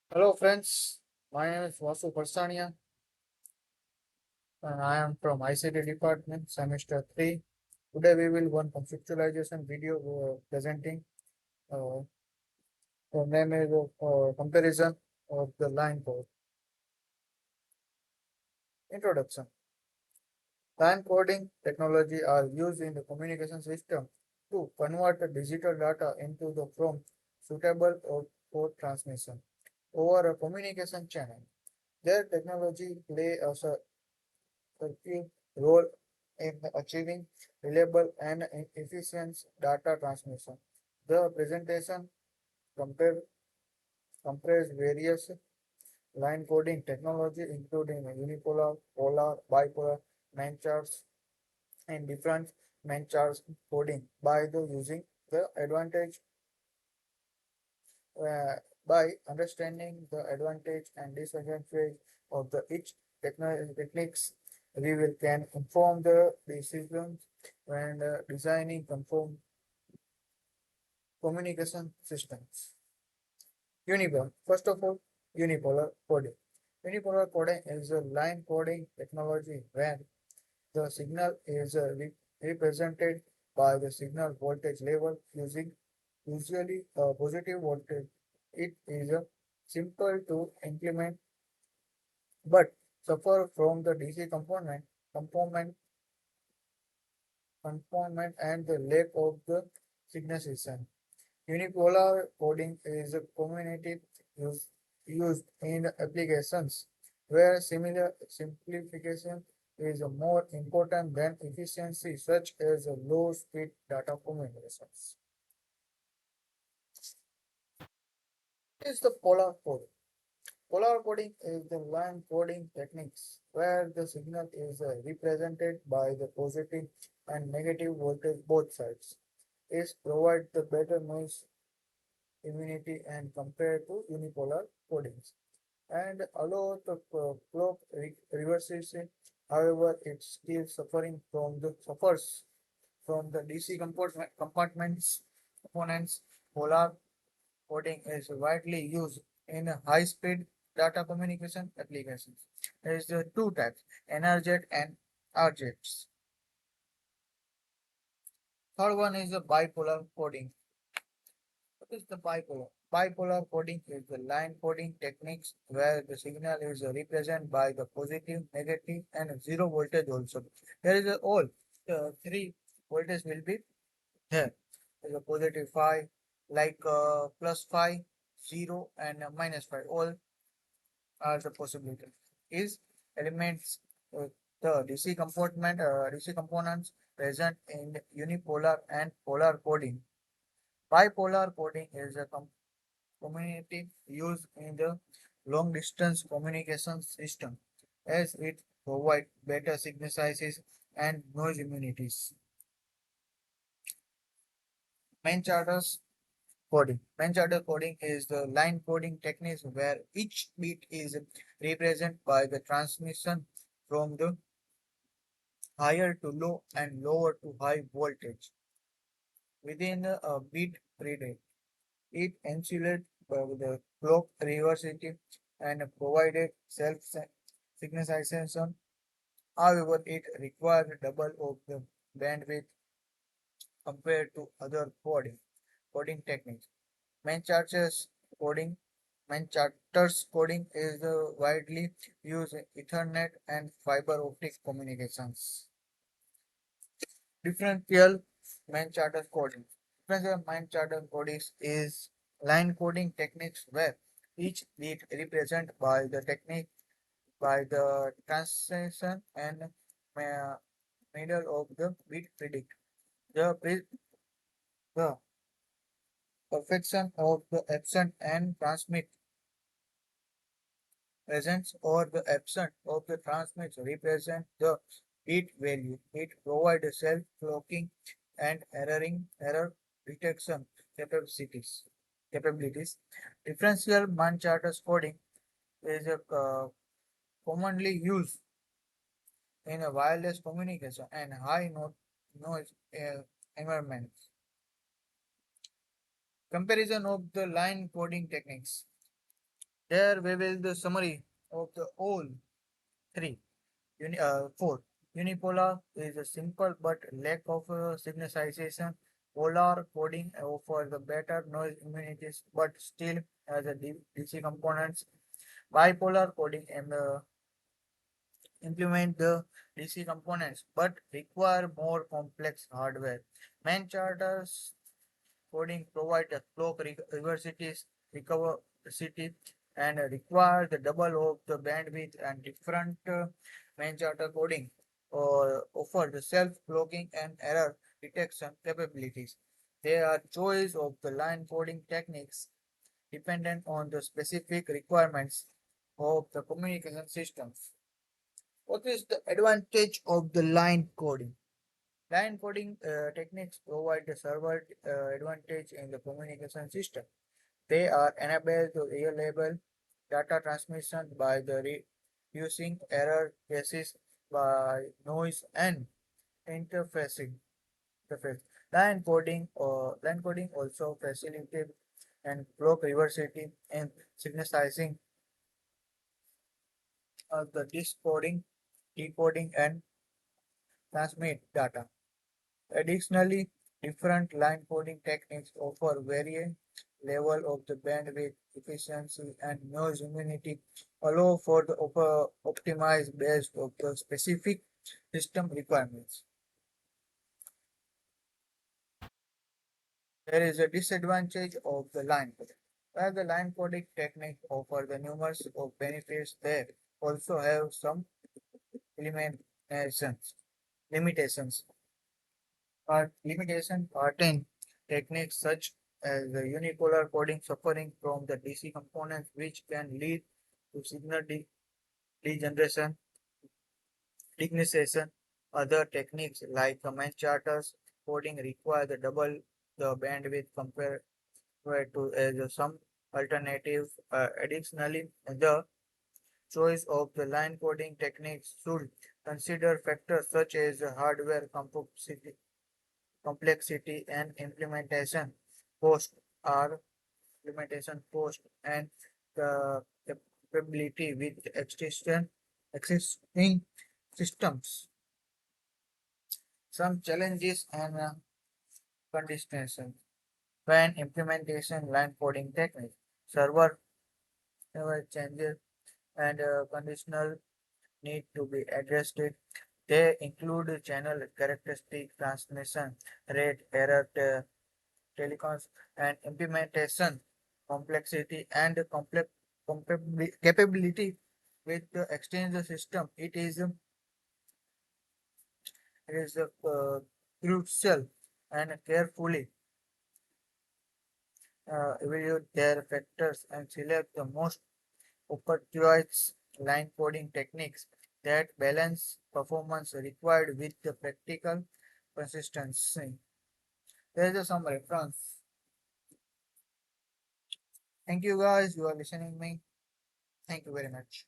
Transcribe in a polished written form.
Hello friends, my name is Vasu Parsania and I am from ICT department semester 3. Today we will one conceptualization video presenting uh, the name is comparison of the line code. Introduction. Line coding technology are used in the communication system to convert the digital data into the from suitable for transmission over a communication channel. Their technology play a active role in achieving reliable and efficient data transmission. The presentation compare, compares various line coding technology including unipolar, polar, bipolar, man charts, and different man charts coding by the using the advantage uh, by understanding the advantage and disadvantage of the each techniques we will can inform the decisions when designing conform communication systems. Unipolar. First of all, unipolar coding. Unipolar coding is a line coding technology where the signal is represented by the signal voltage level using usually a positive voltage. It is simple to implement but suffer from the DC component, conformment and the lack of the signalization. Unipolar coding is a community use, used in applications where similar simplification is more important than efficiency, such as low speed data communications. What is the polar coding? Polar coding is the line coding techniques where the signal is represented by the positive and negative voltage both sides. It provides the better noise immunity and compared to unipolar codings and allow the clock reverses. However, it still suffers from the DC compartments components. Polar coding is widely used in high-speed data communication applications. There is two types, NRJ and RJs. Third one is the bipolar coding. What is the bipolar? Bipolar coding is the line coding techniques where the signal is represented by the positive, negative, and zero voltage also. Here is all three voltage will be there. There is a positive 5, like plus 5, 0, and minus 5. All are the possibility. Is elements the DC components present in unipolar and polar coding. Bipolar coding is a community used in the long distance communication system as it provides better signal sizes and noise immunities. Main charters coding. Main charter coding is the line coding technique where each bit is represented by the transmission from the higher to low and lower to high voltage within a bit predate. It insulates the clock reversibility and provided self synchronization. However, it requires double of the bandwidth compared to other coding techniques. Manchesters coding Manchester's coding is widely used in Ethernet and fiber optic communications. Differential Manchester coding. Differential Manchester coding is line coding techniques where each bit represented by the technique by the translation and uh, middle of the bit predict the perfection of the absent and transmit presence or the absent of the transmit represent the bit value. It provides self-clocking and error detection capabilities. Differential Manchester coding is a commonly used in a wireless communication and high noise environments. Comparison of the line coding techniques. There we will the summary of the all three. Four. Unipolar is a simple but lack of synchronization. Polar coding offers the better noise immunities but still has a DC components. Bipolar coding implement the DC components but require more complex hardware. Mancharters coding provide a clock reversity, recoverability, and require the double of the bandwidth and different Manchester coding or offer the self-clocking and error detection capabilities. They are choice of the line coding techniques dependent on the specific requirements of the communication systems. What is the advantage of the line coding? Line coding techniques provide the server advantage in the communication system. They are enable to reliable data transmission by the reducing error cases by noise and interfacing. Interface. Line coding also facilitates and clock reversity and synchronizing of the decoding, and transmit data. Additionally, different line coding techniques offer varying level of the bandwidth, efficiency, and noise immunity, allow for the optimized based of the specific system requirements. There is a disadvantage of the line coding. While the line coding technique offer the numerous of benefits, they also have some limitations. Limitations. Limitation pattern techniques such as the unipolar coding suffering from the DC components which can lead to signal degeneration, digitization. Other techniques like command charters coding require the double the bandwidth compared to some alternative. Additionally, the choice of the line coding techniques should consider factors such as hardware complexity and implementation cost are implementation cost and the capability with existing systems. Some challenges and conditions when implementation line coding technique server changes and conditional need to be addressed. They include channel characteristic transmission rate error telecoms and implementation complexity and complex capability with the exchange system. It is crucial and carefully evaluate their factors and select the most opportunized line coding techniques that balance performance required with the practical consistency. There is some reference. Thank you guys. You are listening me. Thank you very much.